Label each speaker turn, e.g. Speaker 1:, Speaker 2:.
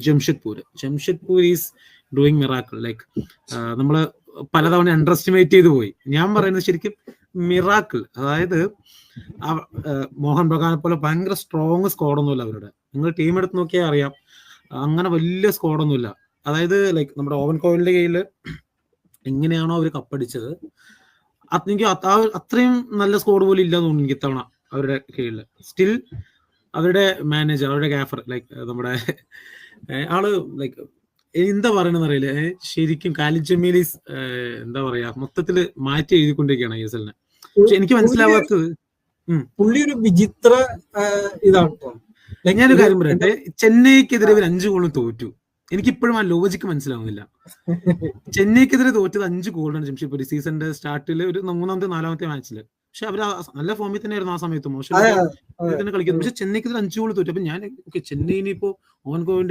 Speaker 1: Jamshedpur is doing miracle. Like നമ്മള് പലതവണ under estimate ചെയ്തു പോയി. ഞാൻ പറയുന്നത് ശരിക്കും മിറാക്കിൾ. അതായത് മോഹൻ ബഗാനെ പോലെ ഭയങ്കര സ്ട്രോങ് സ്ക്വാഡൊന്നുമില്ല അവരുടെ. നിങ്ങൾ ടീം എടുത്ത് നോക്കിയാൽ അറിയാം, അങ്ങനെ വലിയ സ്ക്വാഡൊന്നുമില്ല. അതായത് ലൈക്ക് നമ്മുടെ ഓവൻ കോഹ്ലിയുടെ കയ്യിൽ എങ്ങനെയാണോ അവർ കപ്പടിച്ചത്, എനിക്ക് അത്രയും നല്ല സ്കോഡ് പോലും ഇല്ലെന്ന് തോന്നുന്നു എനിക്ക് ഇത്തവണ അവരുടെ കീഴിൽ. സ്റ്റിൽ അവരുടെ മാനേജർ, അവരുടെ ഗാഫർ, ലൈക്ക് നമ്മുടെ ആള് ലൈക്ക് എന്താ പറയണെന്ന് അറിയില്ല, ശരിക്കും കാലിദ് ജമീലീസ് എന്താ പറയാ മൊത്തത്തില് മാറ്റി എഴുതിക്കൊണ്ടിരിക്കുകയാണ് ഐ എസ് എല്ലിനെ. പക്ഷെ എനിക്ക് മനസ്സിലാവാത്തത്
Speaker 2: പുള്ളി ഒരു വിചിത്ര ഇതാണ്.
Speaker 1: ഞാനൊരു കാര്യം പറയട്ടെ, ചെന്നൈക്കെതിരെ ഇവർ 5 ഗോളും തോറ്റു. എനിക്കിപ്പോഴും ആ ലോജിക്ക് മനസ്സിലാവുന്നില്ല. ചെന്നൈക്കെതിരെ തോറ്റത് 5 ഗോളാണ് ജംഷഡ്പൂർ സീസണിന്റെ സ്റ്റാർട്ടിൽ ഒരു 3-ാമത്തെ 4-ാമത്തെ മാച്ചില്. പക്ഷെ അവർ നല്ല ഫോമിൽ തന്നെയായിരുന്നു ആ സമയത്ത്, മോശം തന്നെ കളിക്കുന്നത്. പക്ഷെ ചെന്നൈക്കെതിരെ 5 ഗോൾ തോറ്റു. അപ്പൊ ഞാൻ ചെന്നൈ ഇനിയിപ്പോ ഓവൻ കോഹ്ലിയുടെ